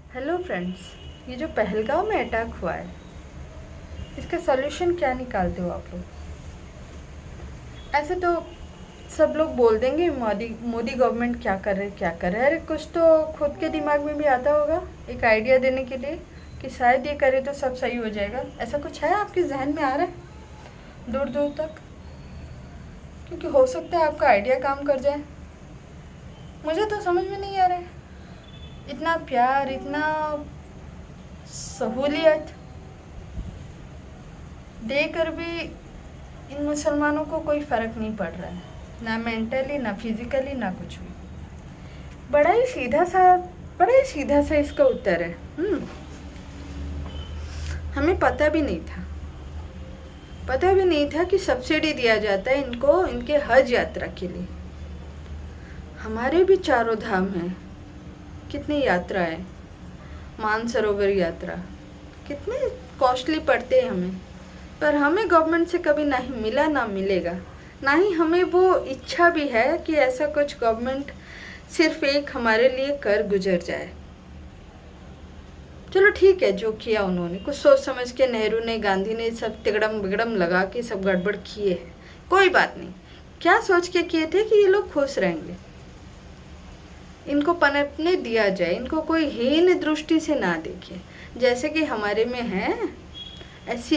Hello friends, ये जो पहलगाम में अटैक हुआ है, इसका सॉल्यूशन क्या निकालते हो आप लोग? ऐसे तो सब लोग बोल देंगे मोदी मोदी गवर्नमेंट क्या कर रहे है। अरे कुछ तो खुद के दिमाग में भी आता होगा एक आइडिया देने के लिए कि शायद ये करे तो सब सही हो जाएगा। ऐसा कुछ है आपके जहन में आ रहा है दूर दूर तक? क्योंकि हो सकता है आपका आइडिया काम कर जाए। मुझे तो समझ में नहीं आ रहा है। इतना प्यार, इतना सहूलियत देकर भी इन मुसलमानों को कोई फ़र्क नहीं पड़ रहा है, ना मेंटली, ना फिजिकली, ना कुछ भी। बड़ा ही सीधा सा इसका उत्तर है। हमें पता भी नहीं था कि सब्सिडी दिया जाता है इनको, इनके हज यात्रा के लिए। हमारे भी चारों धाम हैं, कितनी यात्रा है, मानसरोवर यात्रा, कितने कॉस्टली पड़ते हैं हमें, पर हमें गवर्नमेंट से कभी नहीं मिला, ना मिलेगा। ना ही हमें वो इच्छा भी है कि ऐसा कुछ गवर्नमेंट सिर्फ एक हमारे लिए कर गुजर जाए। चलो ठीक है, जो किया उन्होंने कुछ सोच समझ के, नेहरू ने, गांधी ने सब तिगड़म बिगड़म लगा के सब गड़बड़ किए हैं, कोई बात नहीं। क्या सोच के किए थे कि ये लोग खुश रहेंगे, इनको पनपने दिया जाए, इनको कोई हीन दृष्टि से ना देखे। जैसे कि हमारे में है SC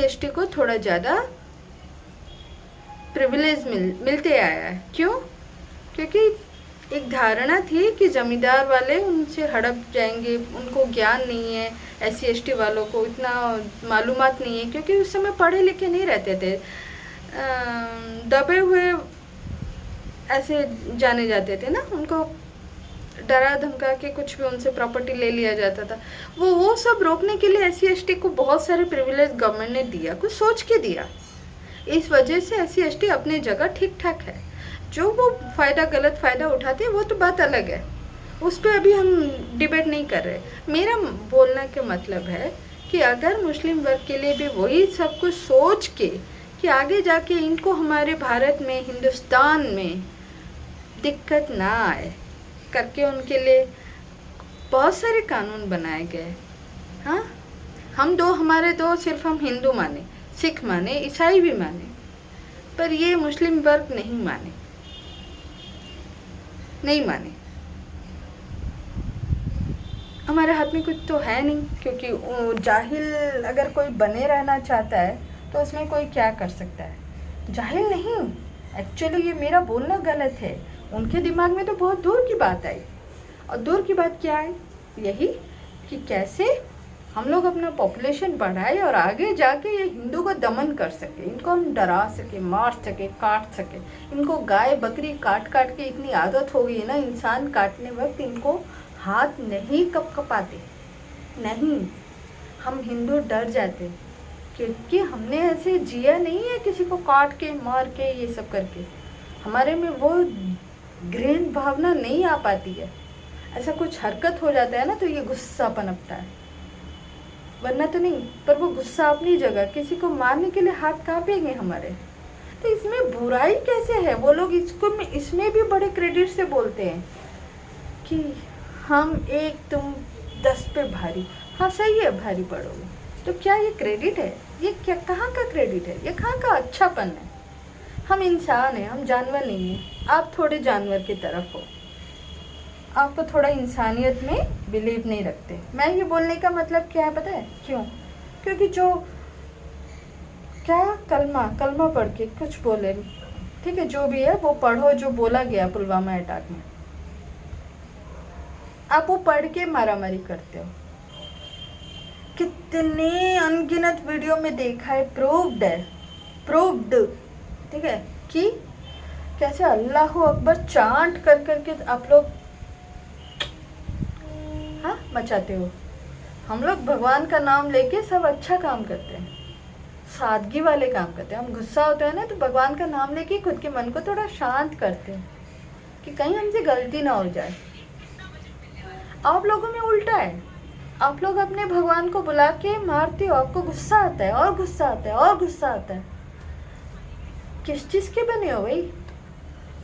ST को थोड़ा ज़्यादा प्रिविलेज मिलते आया है। क्यों? क्योंकि एक धारणा थी कि जमींदार वाले उनसे हड़प जाएंगे, उनको ज्ञान नहीं है, SC ST वालों को इतना मालूमात नहीं है, क्योंकि उस समय पढ़े लिखे नहीं रहते थे, दबे हुए ऐसे जाने जाते थे ना, उनको डरा धमका के कुछ भी उनसे प्रॉपर्टी ले लिया जाता था। वो सब रोकने के लिए SC ST को बहुत सारे प्रिविलेज गवर्नमेंट ने दिया, कुछ सोच के दिया। इस वजह से SC ST अपनी जगह ठीक ठाक है। जो वो गलत फ़ायदा उठाते हैं वो तो बात अलग है, उस पर अभी हम डिबेट नहीं कर रहे। मेरा बोलने का मतलब है कि अगर मुस्लिम वर्ग के लिए भी वही सब कुछ सोच के कि आगे जाके इनको हमारे भारत में, हिंदुस्तान में दिक्कत ना आए करके उनके लिए बहुत सारे कानून बनाए गए। हाँ, हमारे दो सिर्फ हम हिंदू माने, सिख माने, ईसाई भी माने, पर ये मुस्लिम वर्ग नहीं माने। हमारे हाथ में कुछ तो है नहीं, क्योंकि जाहिल अगर कोई बने रहना चाहता है तो उसमें कोई क्या कर सकता है। जाहिल नहीं, एक्चुअली ये मेरा बोलना गलत है, उनके दिमाग में तो बहुत दूर की बात आई। और दूर की बात क्या है? यही कि कैसे हम लोग अपना पॉपुलेशन बढ़ाए और आगे जाके ये हिंदू को दमन कर सके, इनको हम डरा सके, मार सके, काट सके। इनको गाय बकरी काट के इतनी आदत हो गई है ना, इंसान काटने वक्त इनको हाथ नहीं कपाते, नहीं, हम हिंदू डर जाते, क्योंकि हमने ऐसे जिया नहीं है किसी को काट के मार के ये सब करके। हमारे में वो घृण भावना नहीं आ पाती है। ऐसा कुछ हरकत हो जाता है ना तो ये गुस्सा पनपता है, वरना तो नहीं। पर वो गुस्सा अपनी जगह, किसी को मारने के लिए हाथ कांपेंगे हमारे, तो इसमें बुराई कैसे है? वो लोग इसमें भी बड़े क्रेडिट से बोलते हैं कि हम एक, तुम 10 पे भारी। हाँ सही है, भारी पड़ोगे तो क्या ये क्रेडिट है? ये क्या, कहाँ का क्रेडिट है? ये कहाँ का अच्छापन है? हम इंसान हैं, हम जानवर नहीं हैं। आप थोड़े जानवर की तरफ हो, आपको थोड़ा इंसानियत में बिलीव नहीं रखते। मैं ये बोलने का मतलब क्या है पता है क्यों? क्योंकि जो क्या कलमा पढ़ के कुछ बोले, ठीक है, जो भी है वो पढ़ो, जो बोला गया पुलवामा अटैक में, आप वो पढ़ के मारामारी करते हो। कितने अनगिनत वीडियो में देखा है, प्रूव्ड, ठीक है, कि कैसे अल्लाह अकबर चांट कर करके आप लोग मचाते हो। हम लोग भगवान का नाम लेके सब अच्छा काम करते हैं, सादगी वाले काम करते हैं। हम गुस्सा होते हैं ना तो भगवान का नाम लेके खुद के मन को थोड़ा शांत करते हैं कि कहीं हमसे गलती ना हो जाए। आप लोगों में उल्टा है, आप लोग अपने भगवान को बुला के मारते हो, आपको गुस्सा आता है और गुस्सा आता है और गुस्सा आता है। किस चीज़ के बने हो भाई?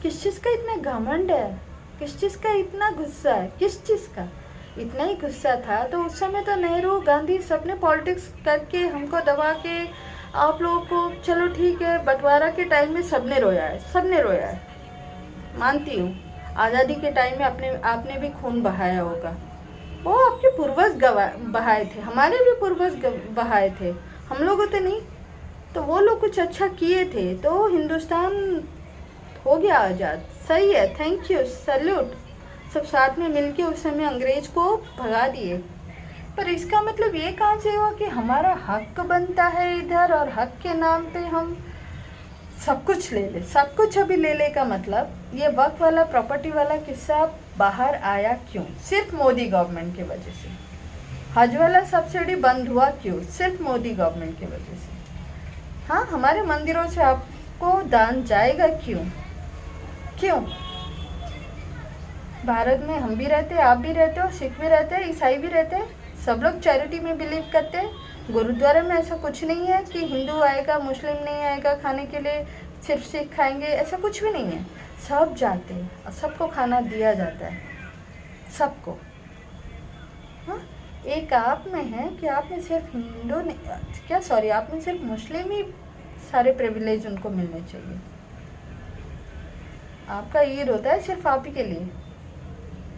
किस चीज़ का इतना घमंड है? किस चीज़ का इतना गुस्सा है? किस चीज़ का? इतना ही गुस्सा था तो उस समय तो नेहरू गांधी सबने पॉलिटिक्स करके हमको दबा के आप लोगों को, चलो ठीक है, बंटवारा के टाइम में सबने रोया है, सबने रोया है, मानती हूँ। आज़ादी के टाइम में आपने भी खून बहाया होगा, वो आपके पूर्वज बहाए थे, हमारे भी पूर्वज बहाए थे, हम लोगों तो नहीं। तो वो लोग कुछ अच्छा किए थे तो हिंदुस्तान हो गया आज़ाद। सही है, थैंक यू, सैल्यूट। सब साथ में मिलके उस समय अंग्रेज को भगा दिए। पर इसका मतलब ये कहाँ से हुआ कि हमारा हक बनता है इधर और हक के नाम पे हम सब कुछ ले ले, सब कुछ अभी ले ले का मतलब ये वक्त वाला प्रॉपर्टी वाला किस्सा बाहर आया क्यों? सिर्फ मोदी गवर्नमेंट की वजह से। हज वाला सब्सिडी बंद हुआ क्यों? सिर्फ मोदी गवर्नमेंट की वजह से। हाँ, हमारे मंदिरों से आपको दान जाएगा क्यों? क्यों? भारत में हम भी रहते, आप भी रहते हो, सिख भी रहते हैं, ईसाई भी रहते हैं, सब लोग चैरिटी में बिलीव करते हैं। गुरुद्वारे में ऐसा कुछ नहीं है कि हिंदू आएगा मुस्लिम नहीं आएगा खाने के लिए, सिर्फ सिख खाएंगे, ऐसा कुछ भी नहीं है। सब जाते हैं और सबको खाना दिया जाता है, सबको। हाँ, एक आप में है कि आप में सिर्फ हिंदू क्या, सॉरी, आप में सिर्फ मुस्लिम ही सारे प्रिविलेज उनको मिलने चाहिए। आपका ईद होता है सिर्फ आप ही के लिए।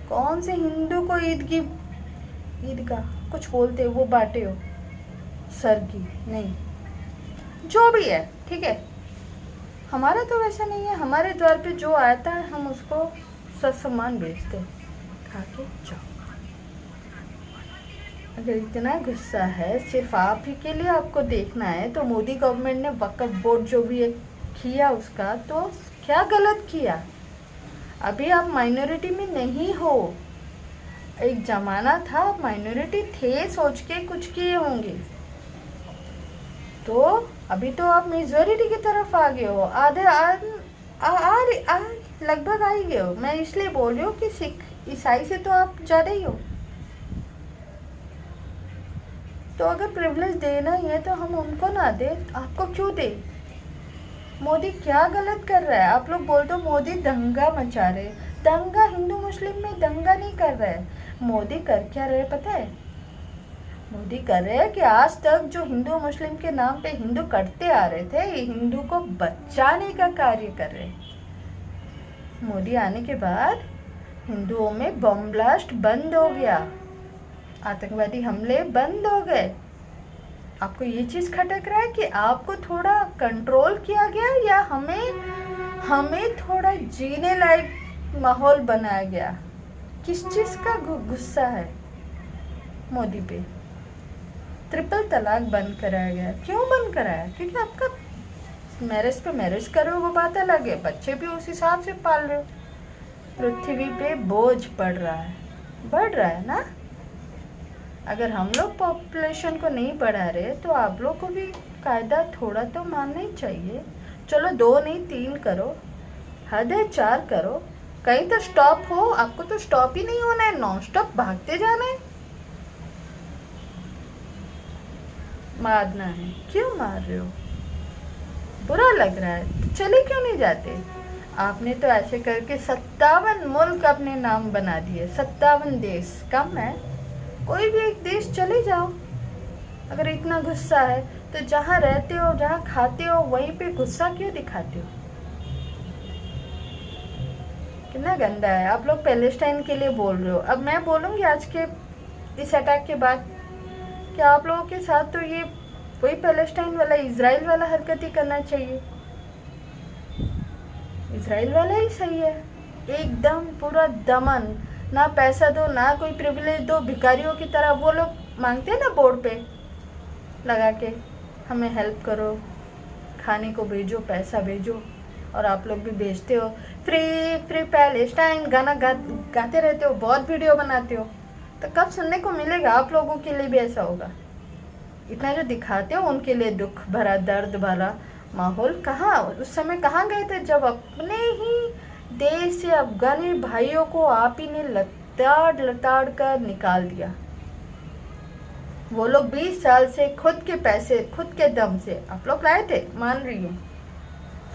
कौन से हिंदू को ईदगाह कुछ बोलते हो, वो बांटे हो सरगी नहीं, जो भी है ठीक है। हमारा तो वैसा नहीं है, हमारे द्वार पे जो आता है हम उसको सत्सम्मान भेजते, खा के जाओ। अगर इतना गुस्सा है सिर्फ आप ही के लिए आपको देखना है तो मोदी गवर्नमेंट ने वक्फ बोर्ड जो भी किया उसका तो क्या गलत किया? अभी आप माइनॉरिटी में नहीं हो। एक ज़माना था आप माइनॉरिटी थे, सोच के कुछ किए होंगे, तो अभी तो आप मेजॉरिटी की तरफ आ गए हो, आधे लगभग आ ही गए हो। मैं इसलिए बोल रही हूँ कि सिख ईसाई से तो आप ज़्यादा ही हो। तो अगर प्रिविलेज देना ही है तो हम उनको ना दे, आपको क्यों दे? मोदी क्या गलत कर रहा है? आप लोग बोल दो मोदी दंगा मचा रहे, दंगा हिंदू मुस्लिम में दंगा नहीं कर रहा है। मोदी कर क्या रहे पता है? मोदी कर रहे हैं कि आज तक जो हिंदू मुस्लिम के नाम पे हिंदू कटते आ रहे थे, ये हिंदू को बचाने का कार्य कर रहे हैं। मोदी आने के बाद हिंदुओं में बम ब्लास्ट बंद हो गया, आतंकवादी हमले बंद हो गए। आपको ये चीज़ खटक रहा है कि आपको थोड़ा कंट्रोल किया गया या हमें थोड़ा जीने लायक माहौल बनाया गया? किस चीज़ का गुस्सा है मोदी पे? ट्रिपल तलाक बंद कराया गया, क्यों बंद कराया? क्योंकि आपका मैरिज पे मैरिज करो वो बात अलग है, बच्चे भी उस हिसाब से पाल रहे हो। पृथ्वी पे बोझ बढ़ रहा है ना। अगर हम लोग पॉपुलेशन को नहीं बढ़ा रहे तो आप लोग को भी कायदा थोड़ा तो मानना ही चाहिए। चलो 2 नहीं 3 करो, हद है 4 करो, कहीं तो स्टॉप हो। आपको तो स्टॉप ही नहीं होना है, नॉन स्टॉप भागते जाना है, मारना है। क्यों मार रहे हो? बुरा लग रहा है तो चले क्यों नहीं जाते? आपने तो ऐसे करके 57 मुल्क अपने नाम बना दिए, 57 देश कम है? कोई भी एक देश चले जाओ। अगर इतना गुस्सा है तो जहाँ रहते हो जहाँ खाते हो वहीं पे गुस्सा क्यों दिखाते हो? कितना गंदा है। आप लोग पैलेस्टाइन के लिए बोल रहे हो, अब मैं बोलूँगी आज के इस अटैक के बाद कि आप लोगों के साथ तो ये वही पैलेस्टाइन वाला इजराइल वाला हरकत ही करना चाहिए। इजराइल वाला ही सही है, एकदम पूरा दमन, ना पैसा दो ना कोई प्रिविलेज दो, भिखारियों की तरह वो लोग मांगते हैं ना बोर्ड पे लगा के, हमें हेल्प करो, खाने को भेजो, पैसा भेजो, और आप लोग भी भेजते हो। फ्री पैलेस्टाइन गाना गाते रहते हो, बहुत वीडियो बनाते हो, तो कब सुनने को मिलेगा आप लोगों के लिए भी ऐसा होगा? इतना जो दिखाते हो उनके लिए दुख भरा दर्द भरा माहौल, कहाँ उस समय कहाँ गए थे जब अपने ही देश से अफगानी भाइयों को आप ही ने लताड़ कर निकाल दिया? वो लोग 20 साल से खुद के पैसे खुद के दम से आप लोग लाए थे, मान रही हूँ,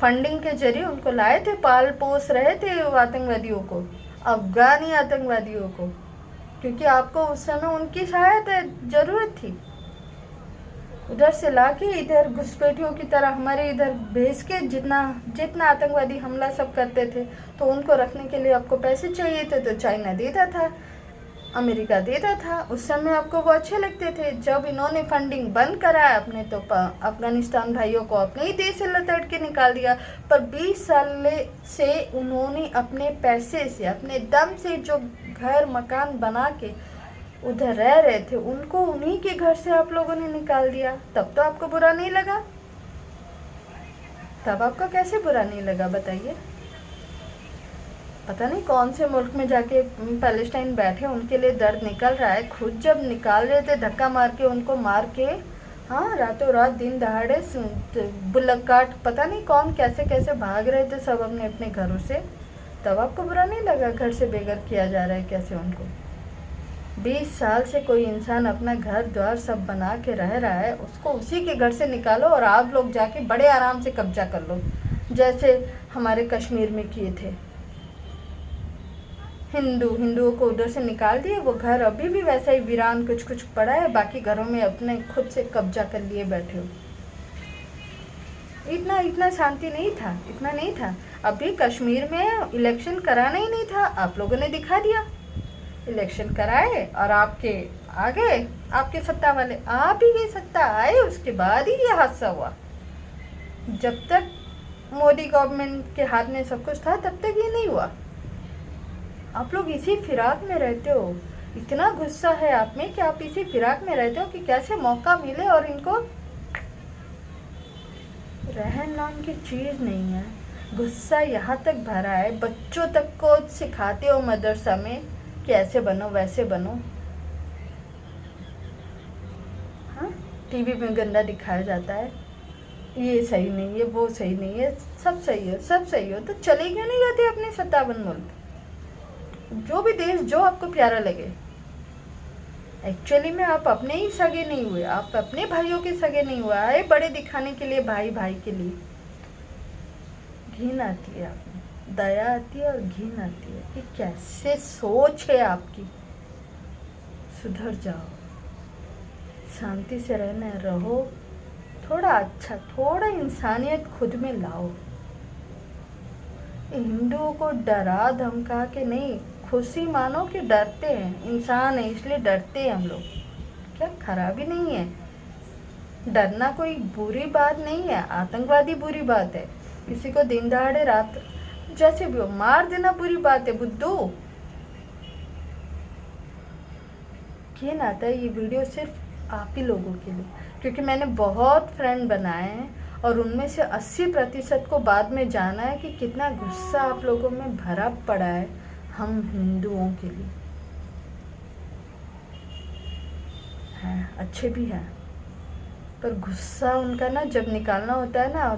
फंडिंग के जरिए उनको लाए थे, पाल पोस रहे थे आतंकवादियों को, अफगानी आतंकवादियों को। क्योंकि आपको उस समय उनकी सहायता ज़रूरत थी। उधर से लाके इधर घुसपैठियों की तरह हमारे इधर भेज के जितना जितना आतंकवादी हमला सब करते थे, तो उनको रखने के लिए आपको पैसे चाहिए थे, तो चाइना देता था, अमेरिका देता था। उस समय आपको वो अच्छे लगते थे। जब इन्होंने फंडिंग बंद कराया अपने, तो अफगानिस्तान भाइयों को अपने ही देश से लपेट के निकाल दिया। पर 20 साल से उन्होंने अपने पैसे से, अपने दम से जो घर मकान बना के उधर रह रहे थे, उनको उन्हीं के घर से आप लोगों ने निकाल दिया। तब तो आपको बुरा नहीं लगा? तब आपको कैसे बुरा नहीं लगा बताइए? पता नहीं कौन से मुल्क में जाके पैलेस्टाइन बैठे उनके लिए दर्द निकल रहा है। खुद जब निकाल रहे थे धक्का मार के, उनको मार के, हाँ, रातों रात दिन दहाड़े बुल्लक काट, पता नहीं कौन कैसे कैसे भाग रहे थे सब अपने अपने घरों से। तब आपको बुरा नहीं लगा घर से बेघर किया जा रहा है कैसे उनको? 20 साल से कोई इंसान अपना घर द्वार सब बना के रह रहा है, उसको उसी के घर से निकालो और आप लोग जाके बड़े आराम से कब्जा कर लो, जैसे हमारे कश्मीर में किए थे। हिंदुओं को उधर से निकाल दिए, वो घर अभी भी वैसा ही वीरान कुछ कुछ पड़ा है, बाकी घरों में अपने खुद से कब्जा कर लिए बैठे हो। इतना शांति नहीं था, इतना नहीं था। अभी कश्मीर में इलेक्शन कराना ही नहीं था, आप लोगों ने दिखा दिया। इलेक्शन कराए और आपके आ गए, आपके सत्ता वाले आप ही की सत्ता आए, उसके बाद ही ये हादसा हुआ। जब तक मोदी गवर्नमेंट के हाथ में सब कुछ था तब तक ये नहीं हुआ। आप लोग इसी फिराक में रहते हो, इतना गुस्सा है आप में कि आप इसी फिराक में रहते हो कि कैसे मौका मिले और इनको, रहन नाम की चीज़ नहीं है। गुस्सा यहाँ तक भरा है, बच्चों तक को सिखाते हो मदरसा में कि ऐसे बनो वैसे बनो। हाँ, टीवी में गंदा दिखाया जाता है, ये सही नहीं है, वो सही नहीं है, सब सही है, सब सही हो, तो चले क्यों नहीं जाते अपने 57 मुल्क? जो भी देश जो आपको प्यारा लगे। एक्चुअली में आप अपने ही सगे नहीं हुए, आप अपने भाइयों के सगे नहीं हुए, आए बड़े दिखाने के लिए, भाई भाई के लिए। घिन आती है आप में, दया आती है और घिन आती है कि कैसे सोच है आपकी। सुधर जाओ, शांति से रहना रहो, थोड़ा अच्छा, थोड़ा इंसानियत खुद में लाओ। हिंदुओं को डरा धमका के नहीं, खुशी मानो कि डरते हैं, इंसान है इसलिए डरते हैं हम लोग। क्या खराबी नहीं है, डरना कोई बुरी बात नहीं है। आतंकवादी बुरी बात है, किसी को दिन दहाड़े रात जैसे भी हो मार देना बुरी बात है बुद्धू। घिन आता है ये वीडियो सिर्फ आप ही लोगों के लिए, क्योंकि मैंने बहुत फ्रेंड बनाए हैं और उनमें से 80% को बाद में जाना है कि कितना गुस्सा आप लोगों में भरा पड़ा है हम हिंदुओं के लिए। हैं, अच्छे भी हैं, पर गुस्सा उनका ना जब निकालना होता है ना,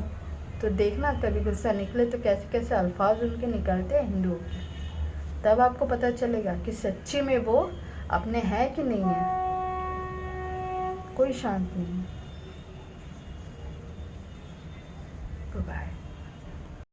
तो देखना कभी गुस्सा निकले तो कैसे कैसे अल्फाज उनके निकलते हैं हिंदुओं के। तब आपको पता चलेगा कि सच्ची में वो अपने हैं कि नहीं है। कोई शांत नहीं है।